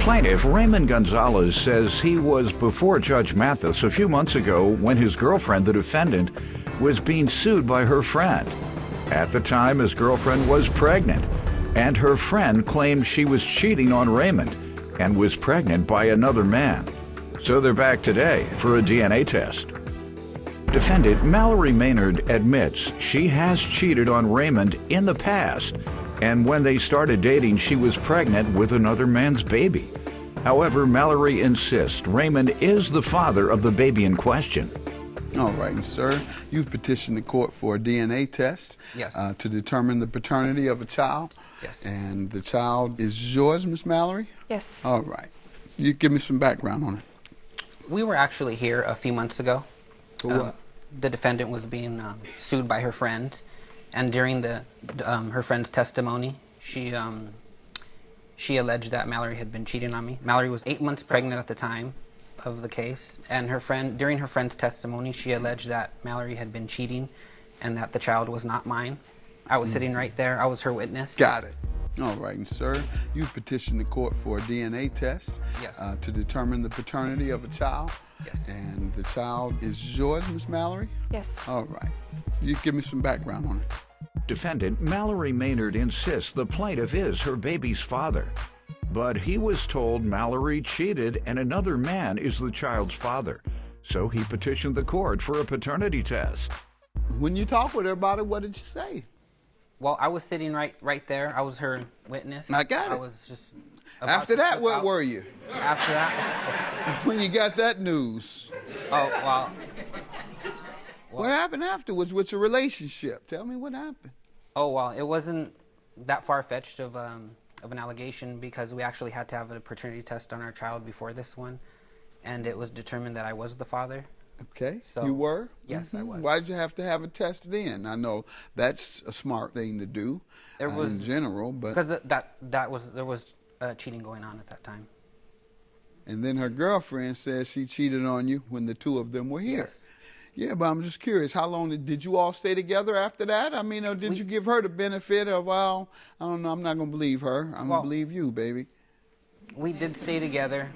plaintiff, Raymond Gonzalez, says he was before Judge Mathis a few months ago when his girlfriend, the defendant, was being sued by her friend. At the time, his girlfriend was pregnant, and her friend claimed she was cheating on Raymond and was pregnant by another man. So they're back today for a DNA test. Defendant Mallory Maynard admits she has cheated on Raymond in the past, and when they started dating, she was pregnant with another man's baby. However, Mallory insists Raymond is the father of the baby in question. All right, sir. You've petitioned the court for a DNA test. Yes. To determine the paternity of a child. Yes. And the child is yours, Miss Mallory? Yes. All right. You give me some background on it. We were actually here a few months ago. For what? The defendant was being sued by her friend, and during her friend's testimony, she alleged that Mallory had been cheating on me. Mallory was 8 months pregnant at the time of the case, and during her friend's testimony, she alleged that Mallory had been cheating and that the child was not mine. I was sitting right there. I was her witness. Got it. All right, sir. You've petitioned the court for a DNA test. Yes. To determine the paternity of a child. Yes. And the child is yours, Miss Mallory? Yes. All right. You give me some background on it. Defendant Mallory Maynard insists the plaintiff is her baby's father. But he was told Mallory cheated and another man is the child's father. So he petitioned the court for a paternity test. When you talk with her about it, what did you say? Well, I was sitting right there. I was her witness. I got it. I was just After that, what were you? After that? When you got that news. Oh, well. What happened afterwards? What's your relationship? Tell me what happened. Oh, well, it wasn't that far-fetched of an allegation because we actually had to have a paternity test on our child before this one, and it was determined that I was the father. Okay, So, you were? Yes, I was. Why did you have to have a test then? I know that's a smart thing to do in general, but... Because there was cheating going on at that time. And then her girlfriend says she cheated on you when the two of them were here. Yes. Yeah, but I'm just curious, how long did you all stay together after that? I mean, or did you give her the benefit of, well, I don't know, I'm not going to believe her. I'm going to believe you, baby. We did stay together.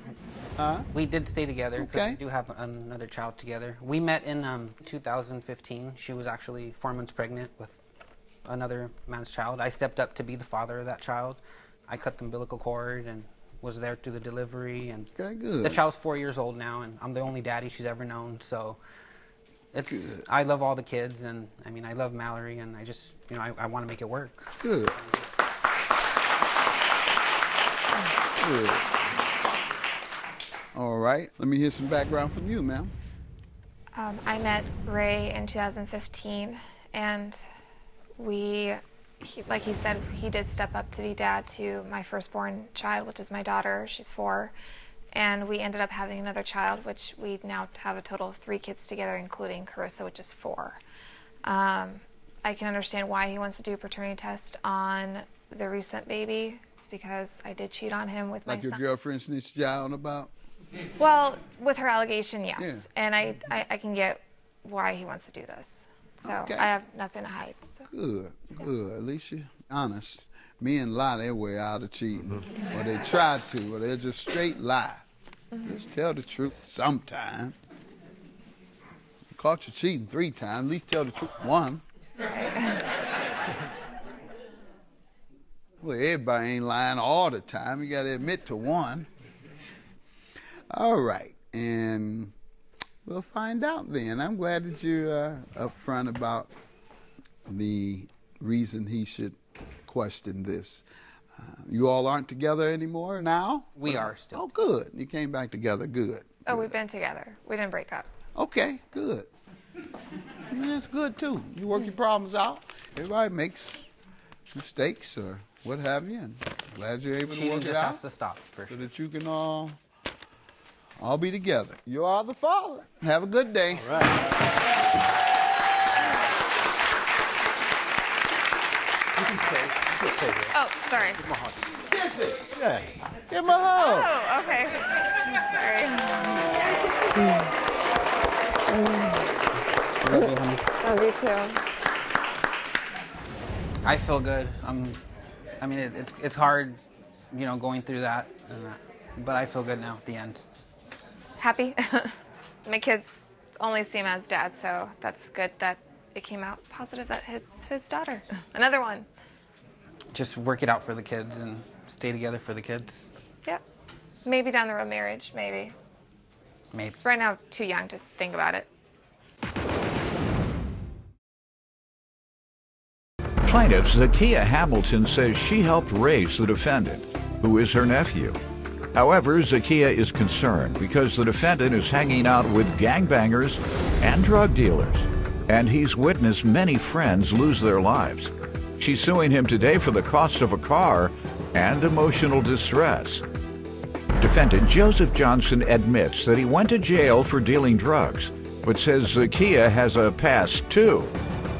Huh? We did stay together because Okay. we do have another child together. We met in 2015. She was actually 4 months pregnant with another man's child. I stepped up to be the father of that child. I cut the umbilical cord and was there through the delivery. And Okay, good. the child's 4 years old now, and I'm the only daddy she's ever known. So it's Good. I love all the kids, and I mean I love Mallory, and I just I want to make it work. Good. Good. All right. Let me hear some background from you, ma'am. I met Ray in 2015, and like he said, he did step up to be dad to my firstborn child, which is my daughter. She's 4. And we ended up having another child, which we now have a total of 3 kids together, including Carissa, which is 4. I can understand why he wants to do a paternity test on the recent baby. It's because I did cheat on him with my Like your son. girlfriend snitched you out about? Well, with her allegation, yes. Yeah. And I can get why he wants to do this. So Okay. I have nothing to hide. So. Good, good. At least you're honest. Men lie their way out of cheating. Or they try to, or they're just straight lie. Just tell the truth sometime. Caught you cheating 3 times, at least tell the truth 1. Well, everybody ain't lying all the time. You got to admit to 1. All right, and we'll find out then. I'm glad that you're upfront about the reason he should question this. You all aren't together anymore now? We are still. Oh, good. You came back together. Good. Oh, Good. we've been together. We didn't break up. Okay, good. I mean, that's good too. You work your problems out. Everybody makes mistakes or what have you, and glad you're able to Cheating work it just out has to stop for so sure. that you can all be together. You are the father. Have a good day. All right. You can stay here. Oh, sorry. Give him a hug. Kiss it. Yeah. Give him a hug. Oh, okay. Sorry. Love you too. I feel good. I mean, it's hard, going through that. And but I feel good now at the end. Happy. My kids only see him as dad, so that's good that it came out positive that his daughter. Another one. Just work it out for the kids and stay together for the kids. Yep. Maybe down the road marriage, maybe. Maybe. Right now, too young to think about it. Plaintiff Zakiya Hamilton says she helped raise the defendant, who is her nephew. However, Zakiya is concerned because the defendant is hanging out with gangbangers and drug dealers, and he's witnessed many friends lose their lives. She's suing him today for the cost of a car and emotional distress. Defendant Joseph Johnson admits that he went to jail for dealing drugs, but says Zakiya has a past too,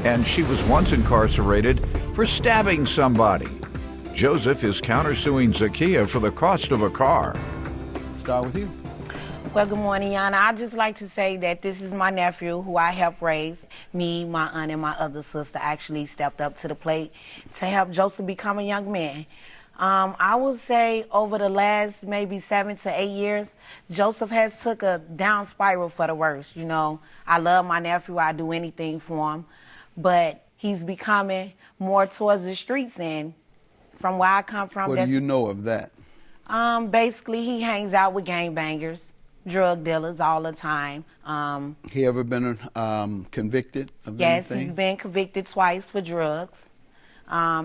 and she was once incarcerated for stabbing somebody. Joseph is countersuing Zakiya for the cost of a car. Start with you. Well, good morning, Yana. I'd just like to say that this is my nephew who I helped raise. Me, my aunt, and my other sister actually stepped up to the plate to help Joseph become a young man. I would say over the last maybe 7 to 8 years, Joseph has took a down spiral for the worse. You know, I love my nephew. I do anything for him. But he's becoming more towards the streets, and from where I come from, What do you know of that? basically he hangs out with gangbangers, drug dealers all the time. He ever been convicted of Yes, anything? he's been convicted twice for drugs.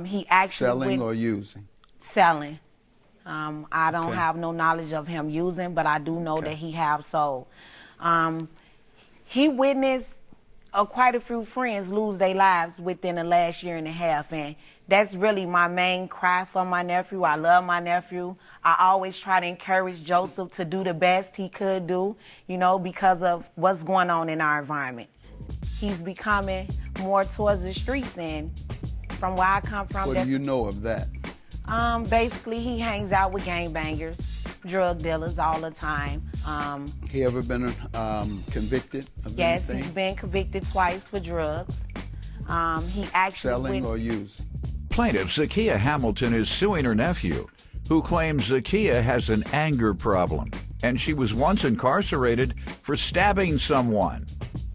He actually Selling or using? selling. I don't Okay. have no knowledge of him using, but I do know Okay. that he have sold. He witnessed quite a few friends lose their lives within the last year and a half, and that's really my main cry for my nephew. I love my nephew. I always try to encourage Joseph to do the best he could do, you know, because of what's going on in our environment. He's becoming more towards the streets, and from where I come from, What do you know of that? basically he hangs out with gangbangers, drug dealers all the time. He ever been convicted of Yes, anything? he's been convicted twice for drugs. He actually Selling went- or using? Plaintiff Zakiya Hamilton is suing her nephew, who claims Zakiya has an anger problem, and she was once incarcerated for stabbing someone.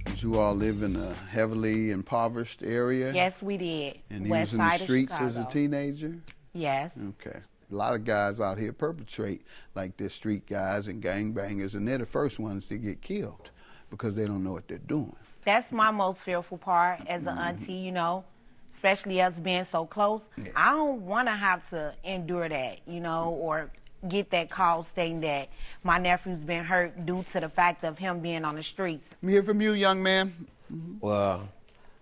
Did you all live in a heavily impoverished area? Yes, we did. And he West was in the side of streets as a Chicago. teenager? Yes. Okay. A lot of guys out here perpetrate like they're street guys and gangbangers, and they're the first ones to get killed because they don't know what they're doing. That's my most fearful part as an auntie, you know, especially us being so close. Yeah. I don't want to have to endure that, you know, or get that call stating that my nephew's been hurt due to the fact of him being on the streets. Let me hear from you, young man. Well,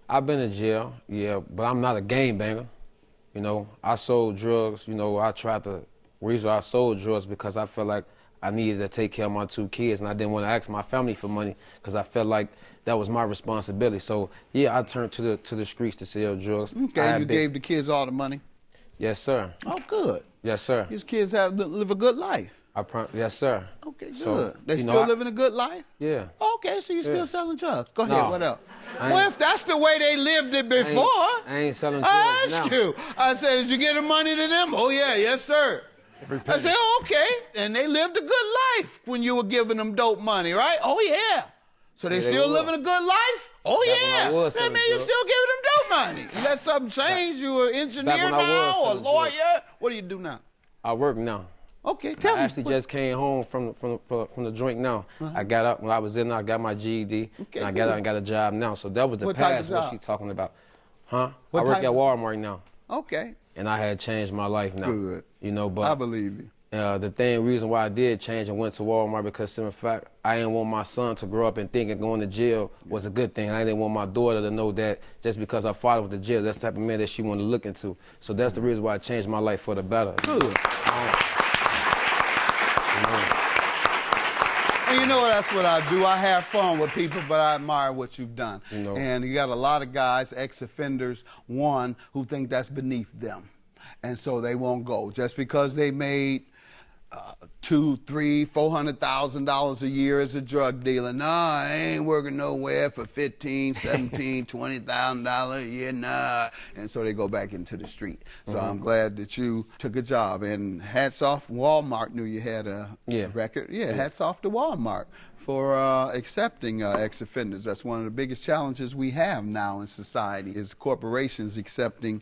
I've been in jail, yeah, but I'm not a gangbanger. You know, I sold drugs. You know, reason I sold drugs because I felt like I needed to take care of my 2 kids, and I didn't want to ask my family for money because I felt like that was my responsibility. So, yeah, I turned to the streets to sell drugs. Okay, you gave the kids all the money? Yes, sir. Oh, good. Yes, sir. These kids live a good life. Yes, sir. Okay, good. So, They you know, still living a good life? Yeah. Okay, so you still selling drugs. Go ahead, No. what else? I Well, ain't- if that's the way they lived it before, I ain't selling drugs I asked now. you. I said, did you give the money to them? Oh, yeah, yes, sir. I said, oh, okay. And they lived a good life when you were giving them dope money, right? Oh, yeah. So they Yeah, they still was. living a good life? Oh, Back when yeah. I was That selling mean you drugs. still giving them dope money. Unless something changed, you an engineer when I was now or a selling lawyer? drugs. What do you do now? I work now. Okay, tell I me. actually just came home from the joint now. I got up when I was in there. I got my GED, Okay, and I got good. out and got a job now. So that was the What type of past. What job? she talking about? Huh? What I work type at of- Walmart now, Okay, and I had changed my life now. good. You know, I but believe you. the reason why I did change and went to Walmart because, in fact, I didn't want my son to grow up and thinking going to jail was a good thing. I didn't want my daughter to know that just because her father went to jail, that's the type of man that she wanted to look into. So that's the reason why I changed my life for the better. Good. And you know that's what I do. I have fun with people, but I admire what you've done. You know. And you got a lot of guys, ex-offenders, who think that's beneath them. And so they won't go. Just because they made $200,000, $300,000, $400,000 a year as a drug dealer. No, I ain't working nowhere for $15,000, $17,000, $20,000 a year. Nah. And so they go back into the street. So I'm glad that you took a job. And hats off, Walmart knew you had a record. Yeah, hats off to Walmart for accepting ex-offenders. That's one of the biggest challenges we have now in society is corporations accepting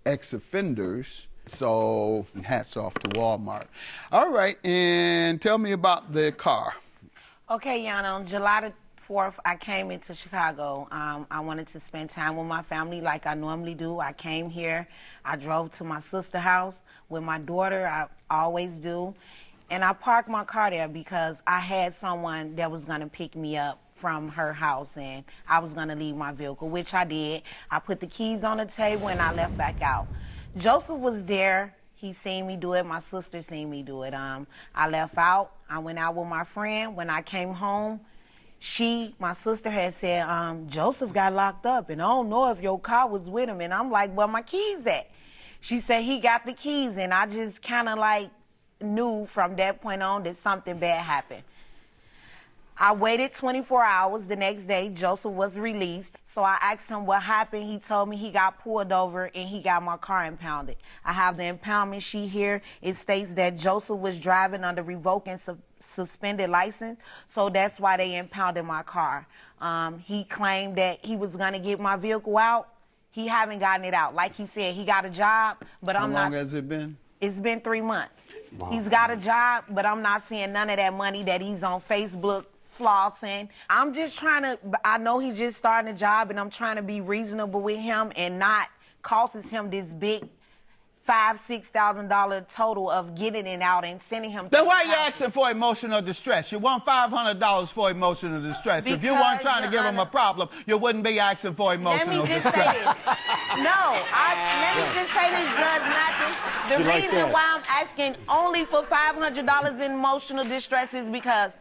ex-offenders. So hats off to Walmart. All right, and tell me about the car. Okay, Yana, on July the 4th, I came into Chicago. I wanted to spend time with my family like I normally do. I came here. I drove to my sister's house with my daughter. I always do. And I parked my car there because I had someone that was going to pick me up from her house, and I was going to leave my vehicle, which I did. I put the keys on the table, and I left back out. Joseph was there. He seen me do it. My sister seen me do it. I left out. I went out with my friend. When I came home, my sister had said, Joseph got locked up, and I don't know if your car was with him. And I'm like, where my keys at? She said he got the keys, and I just kind of like knew from that point on that something bad happened. I waited 24 hours. The next day, Joseph was released. So I asked him what happened. He told me he got pulled over and he got my car impounded. I have the impoundment sheet here. It states that Joseph was driving under revoked and suspended license. So that's why they impounded my car. He claimed that he was going to get my vehicle out. He haven't gotten it out. Like he said, he got a job, but I'm not. How long has it been? It's been 3 months. Wow. He's got a job, but I'm not seeing none of that money that he's on Facebook flossing. I'm just trying to, I know he's just starting a job, and I'm trying to be reasonable with him and not causes him this big $5,000-$6,000 total of getting it out and sending him. Then why are you asking for emotional distress? You want $500 for emotional distress. If you weren't trying to give him a problem, you wouldn't be asking for emotional distress. Let me just say this. Let me just say this, Judge Mathis. The reason why I'm asking only for $500 in emotional distress is because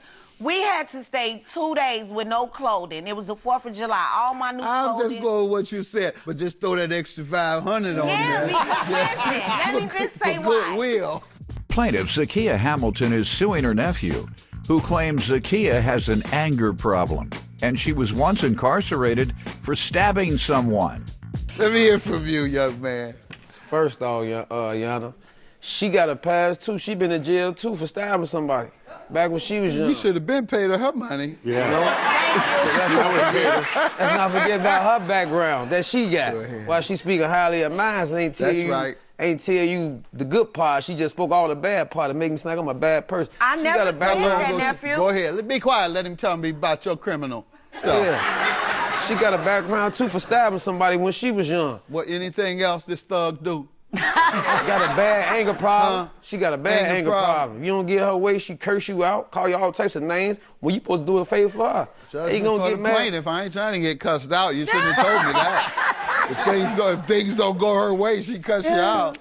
we had to stay 2 days with no clothing. It was the 4th of July. All my new clothing. I'll just go with what you said, but just throw that extra $500 on there. Yeah, because listen, let me just say why. Goodwill. Plaintiff Zakiya Hamilton is suing her nephew, who claims Zakiya has an anger problem, and she was once incarcerated for stabbing someone. Let me hear from you, young man. First off, Yana, she got a pass too. She been in jail too for stabbing somebody back when she was young. You should have been paid her money. Yeah. Let's not forget about her background that she got. While she speaking highly of mine, and ain't tell you the good part. She just spoke all the bad part to make me sound like I'm a bad person. I she never got a said background. that, nephew. Go ahead. Be quiet. Let him tell me about your criminal stuff. Yeah. She got a background too for stabbing somebody when she was young. What? Anything else this thug do? She got a bad anger problem. She got a bad anger problem. You don't get her way, she curse you out, call you all types of names. When you supposed to do a favor for her. Judgment gonna get mad. If I ain't trying to get cussed out, you shouldn't have told me that. If things don't go her way, she cuss you out.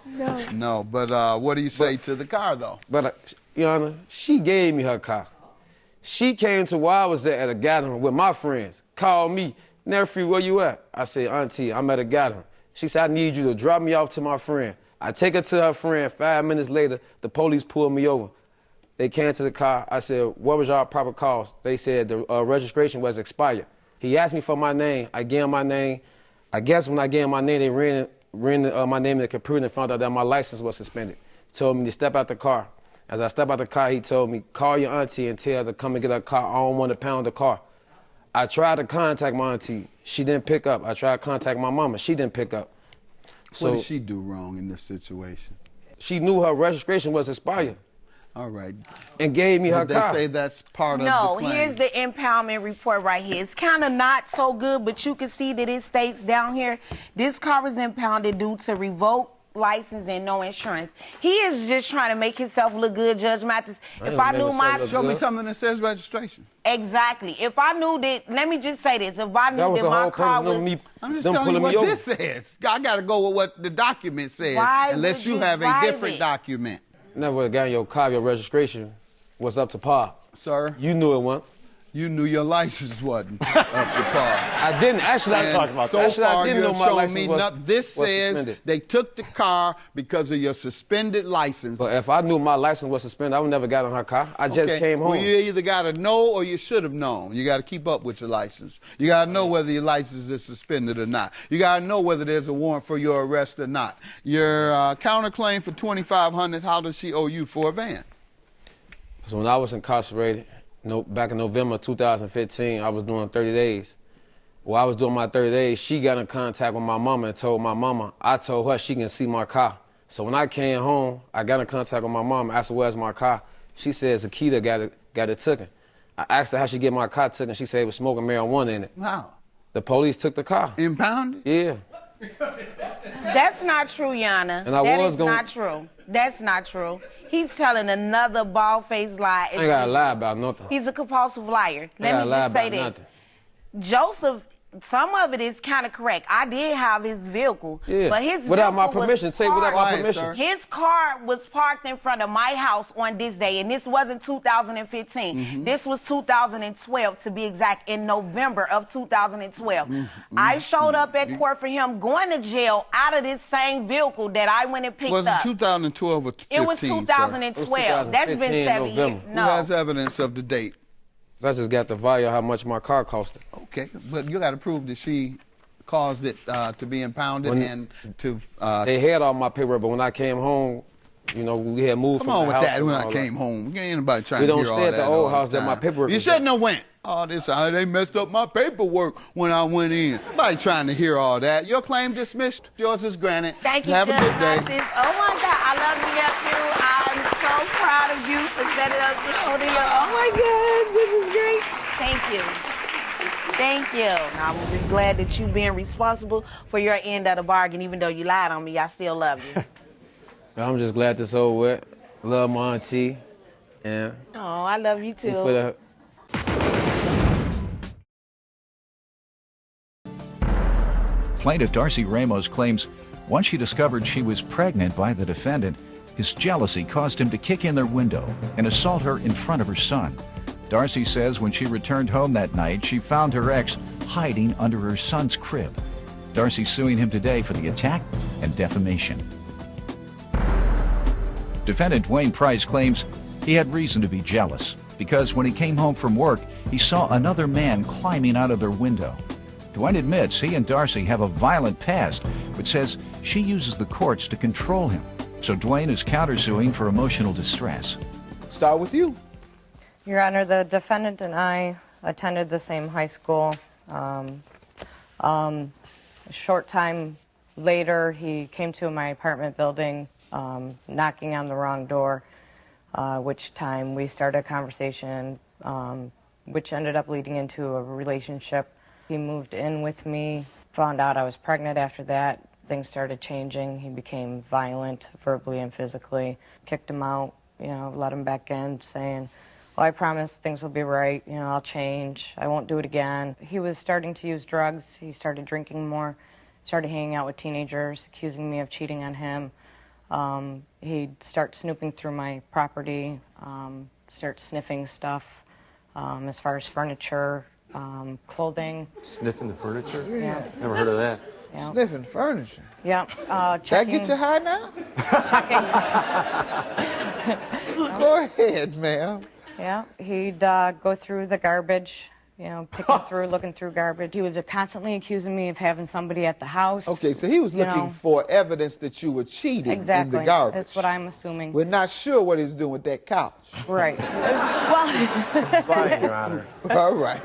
No, but what do you say to the car, though? But, Your Honor, she gave me her car. She came to where I was at a gathering with my friends, called me, nephew, where you at? I said, Auntie, I'm at a gathering. She said, I need you to drop me off to my friend. I take her to her friend. 5 minutes later, the police pulled me over. They came to the car. I said, what was your proper cause? They said the registration was expired. He asked me for my name. I gave him my name. I guess when I gave him my name, they ran my name in the computer and found out that my license was suspended. Told me to step out the car. As I step out the car, he told me, call your auntie and tell her to come and get her car. I don't want to pound the car. I tried to contact my auntie. She didn't pick up. I tried to contact my mama. She didn't pick up. So what did she do wrong in this situation? She knew her registration was expired. All right. And gave me her car. They say that's part of the claim. No, here's the impoundment report right here. It's kind of not so good, but you can see that it states down here, this car was impounded due to revoked license and no insurance. He is just trying to make himself look good, Judge Mathis. If I knew my... Show me something that says registration. Exactly. If I knew that, let me just say this, if I knew that my car was... I'm just telling you what this says. I got to go with what the document says, unless you have a different document. Never got in your car, your registration was up to par. Sir? You knew it wasn't. You knew your license wasn't up to par. I didn't actually. And talk about so that. Actually, I far, didn't you know have my shown license me was- this was says suspended. they took the car because of your suspended license. But if I knew my license was suspended, I would never got in her car. I just came home. Well, you either got to know or you should have known. You got to keep up with your license. You got to know whether your license is suspended or not. You got to know whether there's a warrant for your arrest or not. Your counterclaim for $2,500. How does she owe you for a van? So when I was incarcerated, back in November 2015, I was doing 30 days. While I was doing my 30 days, she got in contact with my mama and told my mama, I told her she can see my car. So when I came home, I got in contact with my mama, asked her where's my car. She said Zakita got it taken. I asked her how she get my car taken. She said it was smoking marijuana in it. How? The police took the car. Impounded? Yeah. That's not true, Yana. And I That was is gonna- not true. That's not true. He's telling another bald-faced lie. I ain't gotta lie about nothing. He's a compulsive liar. I Let gotta me lie just say about this. nothing. Joseph, some of it is kind of correct. I did have his vehicle, Yeah. but his Without my vehicle was permission. Say without my parked- permission. Sir. His car was parked in front of my house on this day, and this wasn't 2015. Mm-hmm. This was 2012, to be exact, in November of 2012. Mm-hmm. I showed up at court for him going to jail out of this same vehicle that I went and picked Was it up. 2012 or 15, It was sir? 2012. That's been 2015 7 November. years. Who No. has evidence of the date? I just got the value of how much my car costed. Okay, but you got to prove that she caused it to be impounded When- and to. They had all my paperwork, but when I came home, we had moved Come from on the with house that. and When all I that. came home, ain't anybody trying We to don't hear all stay at that the old all house that my time. paperwork You was shouldn't at. have went. Oh, they messed up my paperwork when I went in. Nobody trying to hear all that. Your claim dismissed. Yours is granted. Thank you, Have a Judge good day. Mathis. Oh my God, I love you, nephew. I'm so proud of you for setting up this whole deal. Oh my God, this is great. Thank you. Thank you. I'm really glad that you being responsible for your end of the bargain. Even though you lied on me, I still love you. I'm just glad this over with. Love my auntie. And Oh, I love you too. for the Plaintiff Darcy Ramos claims once she discovered she was pregnant by the defendant, his jealousy caused him to kick in their window and assault her in front of her son. Darcy says when she returned home that night, she found her ex hiding under her son's crib. Darcy's suing him today for the attack and defamation. Defendant Dwayne Price claims he had reason to be jealous because when he came home from work, he saw another man climbing out of their window. Dwayne admits he and Darcy have a violent past, but says she uses the courts to control him. So Dwayne is countersuing for emotional distress. Start with you. Your Honor, the defendant and I attended the same high school. A short time later, he came to my apartment building, knocking on the wrong door, which time we started a conversation, which ended up leading into a relationship. He moved in with me, found out I was pregnant after that. Things started changing. He became violent, verbally and physically. Kicked him out, let him back in, saying, well, I promise things will be right, I'll change, I won't do it again. He was starting to use drugs, he started drinking more, started hanging out with teenagers, accusing me of cheating on him. He'd start snooping through my property, start sniffing stuff as far as furniture, clothing. Sniffing the furniture? Yeah. Never heard of that. Yeah. Sniffing furniture. Yeah. That Checking, gets you high now? checking. Go ahead, ma'am. Yeah, he'd go through the garbage, picking through, looking through garbage. He was constantly accusing me of having somebody at the house. Okay, so he was looking for evidence that you were cheating Exactly. in the garbage. That's what I'm assuming. We're not sure what he's doing with that couch. Right. Well, Fine, Your Honor. All right.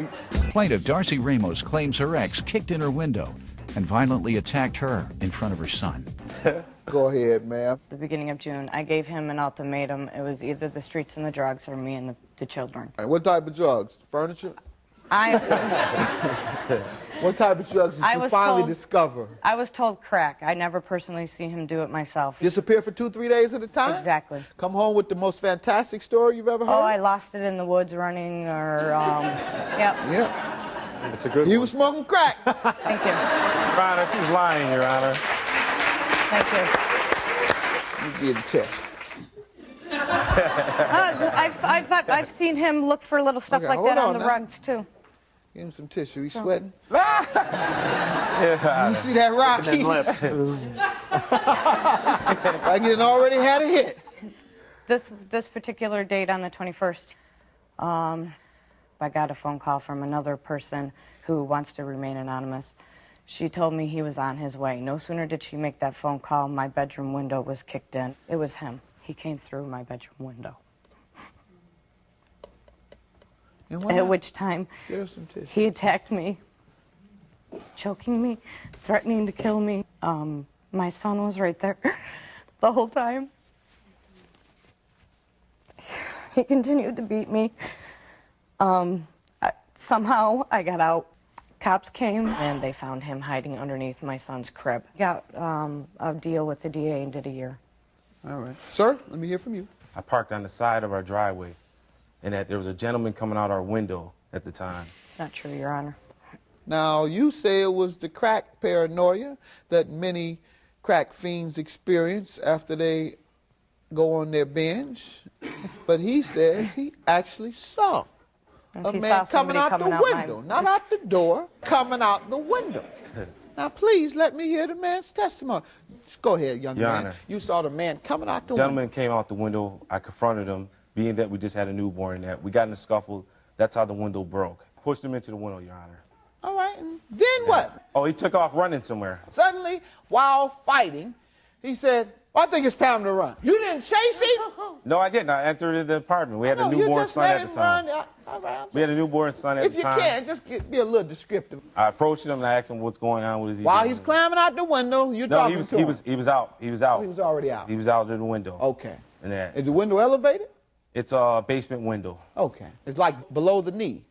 Plaintiff Darcy Ramos claims her ex kicked in her window and violently attacked her in front of her son. Go ahead, ma'am. the beginning of June, I gave him an ultimatum. It was either the streets and the drugs or me and the children. All right, what type of drugs? Furniture? What type of drugs did I you was finally told- discover? I was told crack. I never personally see him do it myself. Disappear for 2-3 days at a time? Exactly. Come home with the most fantastic story you've ever heard? Oh, I lost it in the woods running or, yep. Yeah. It's a good He one. was smoking crack. Thank you. Your Honor, she's lying, Your Honor. Thank you. You did a test. I've seen him look for little stuff Okay, like hold that on on the now. rugs too. Give him some tissue. He's sweating. You see that, Rocky? Lips. Like he done already had a hit. This particular date on the 21st, I got a phone call from another person who wants to remain anonymous. She told me he was on his way. No sooner did she make that phone call, my bedroom window was kicked in. It was him. He came through my bedroom window. And what At happened? which time Give him some tissue. he attacked me, choking me, threatening to kill me. My son was right there the whole time. He continued to beat me. Somehow I got out. Cops came and they found him hiding underneath my son's crib. Got a deal with the DA and did a year. All right. Sir, let me hear from you. I parked on the side of our driveway, and that there was a gentleman coming out our window at the time. It's not true, Your Honor. Now, you say it was the crack paranoia that many crack fiends experience after they go on their binge, but he says he actually saw a He man saw somebody coming out the coming out my- window, not out the door, coming out the window. Now, please let me hear the man's testimony. Just go ahead, young Your man. Honor. You saw the man coming out the Gentleman window. came out the window. I confronted him, being that we just had a newborn. That we got in a scuffle. That's how the window broke. Pushed him into the window, Your Honor. All right, and then what? Oh, he took off running somewhere. Suddenly, while fighting, he said, I think it's time to run. You didn't chase him? No, I didn't. I entered the apartment. We had No, a you newborn just son let at him the time. run. All right. We had a newborn son at If the you time. can, just be a little descriptive. I approached him and I asked him what's going on. What is he While doing? he's climbing out the window, you're No, talking he was to he him. was he was out. He was out. He was already out. He was out of the window. Okay. And that Is the window elevated? it's a basement window. Okay. It's like below the knee.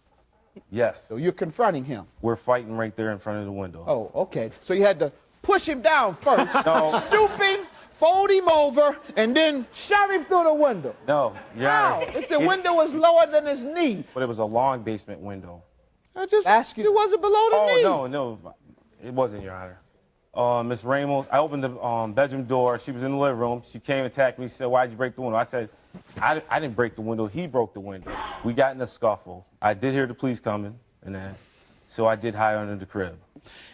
Yes. So you're confronting him. We're fighting right there in front of the window. Oh, okay. So you had to push him down first, No. stooping, fold him over, and then shove him through the window. No, Your How? Honor. If the window was lower than his knee. But it was a long basement window. I just asked you. It wasn't below the knee. Oh, no, it wasn't, Your Honor. Miss Ramos, I opened the bedroom door. She was in the living room. She came and attacked me. She said, why'd you break the window? I said, I didn't break the window. He broke the window. We got in a scuffle. I did hear the police coming, and that, so I did hide under the crib.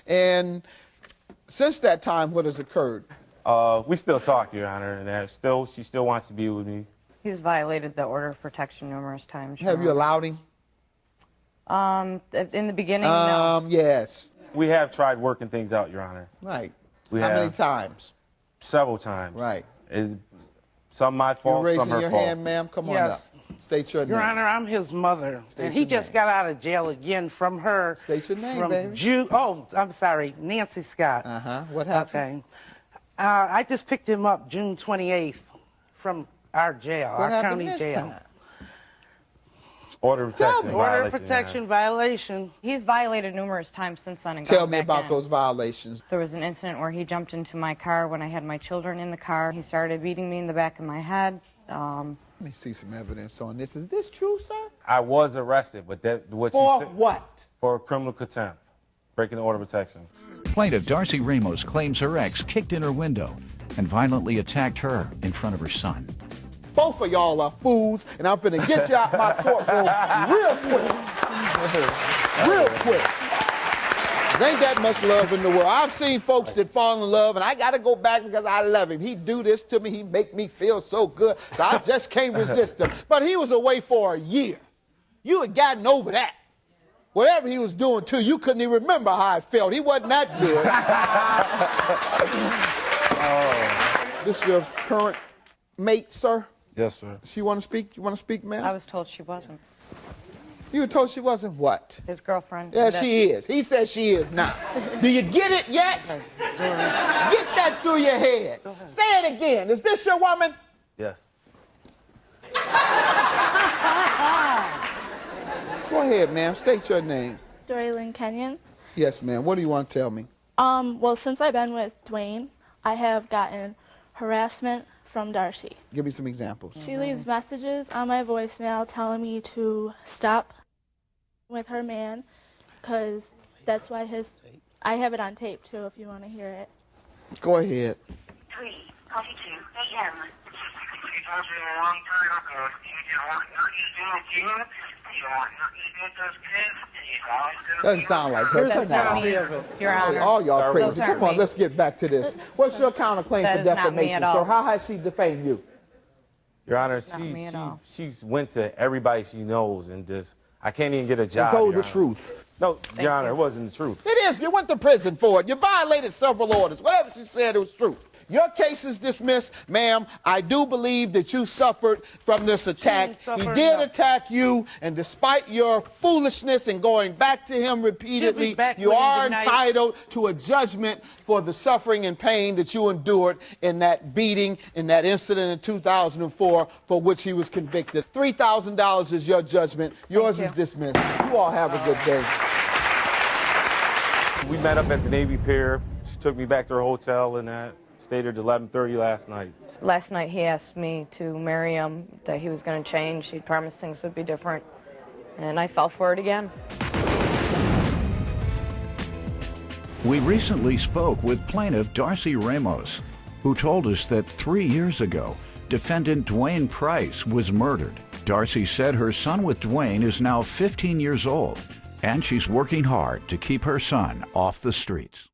And since that time, what has occurred? We still talk, Your Honor, and that she still wants to be with me. He's violated the order of protection numerous times. Your Have you Honor. allowed him? In the beginning, no. Yes. We have tried working things out, Your Honor, Right. We How many have. times? several times. Right. Some my You're fault, raising some her your fault. hand, ma'am. Come on Yes. up. State your name. Your Honor, I'm his mother, State and he your just name. got out of jail again from her. State your name, from baby. Oh, I'm sorry, Nancy Scott. Uh-huh. What happened? Okay. I just picked him up June 28th from our jail, What our happened county this jail. time? Order of protection me. Order violation. of Your protection Honor. violation. He's violated numerous times since then. And Tell gone me back about in. those violations. There was an incident where he jumped into my car when I had my children in the car. He started beating me in the back of my head. Let me see some evidence on this. Is this true, sir? I was arrested, but what For you said what? for criminal contempt, breaking the order of protection. Plaintiff Darcy Ramos claims her ex kicked in her window and violently attacked her in front of her son. Both of y'all are fools, and I'm finna get you out my courtroom real quick. Real quick. 'Cause ain't that much love in the world. I've seen folks that fall in love, and I gotta go back because I love him. He do this to me, he make me feel so good, so I just can't resist him. But he was away for a year. You had gotten over that. Whatever he was doing to you, couldn't even remember how I felt. He wasn't that good. This your current mate, sir? Yes, sir. She want to speak? You want to speak, ma'am? I was told she wasn't. You were told she wasn't what? His girlfriend. Yeah, And that- she is. He says she is now. Do you get it yet? Get that through your head. Say it again. Is this your woman? Yes. Go ahead, ma'am. State your name. Doralyn Kenyon. Yes, ma'am. What do you want to tell me? Well, since I've been with Dwayne, I have gotten harassment from Darcy. Give me some examples. She leaves messages on my voicemail telling me to stop with her man, because that's why I have it on tape too if you want to hear it. Go ahead. 3:42 a.m. told you a long time ago, you don't want nothing to do with you. You don't want nothing to do with those kids. And he's always going to Doesn't sound like her. That's Come on. not me of it. Your Honor. All y'all Those crazy. aren't Come on, me. let's get back to this. What's your counterclaim That for is not me defamation, at sir? all. How has she defamed you? Your Honor, Not me at all. she's went to everybody she knows and just, I can't even get a job. Go Your the Honor. truth. No, Your Honor, it wasn't the truth. It is. You went to prison for it. You violated several orders. Whatever she said, it was true. Your case is dismissed, ma'am. I do believe that you suffered from this attack. He did attack you, and despite your foolishness and going back to him repeatedly, you are entitled to a judgment for the suffering and pain that you endured in that beating, in that incident in 2004 for which he was convicted. $3,000 is your judgment. Yours is dismissed. You all have a good day. We met up at the Navy Pier. She took me back to her hotel and that. Stayed here till 11:30 last night. Last night he asked me to marry him, that he was going to change. He promised things would be different. And I fell for it again. We recently spoke with plaintiff Darcy Ramos, who told us that 3 years ago, defendant Dwayne Price was murdered. Darcy said her son with Dwayne is now 15 years old, and she's working hard to keep her son off the streets.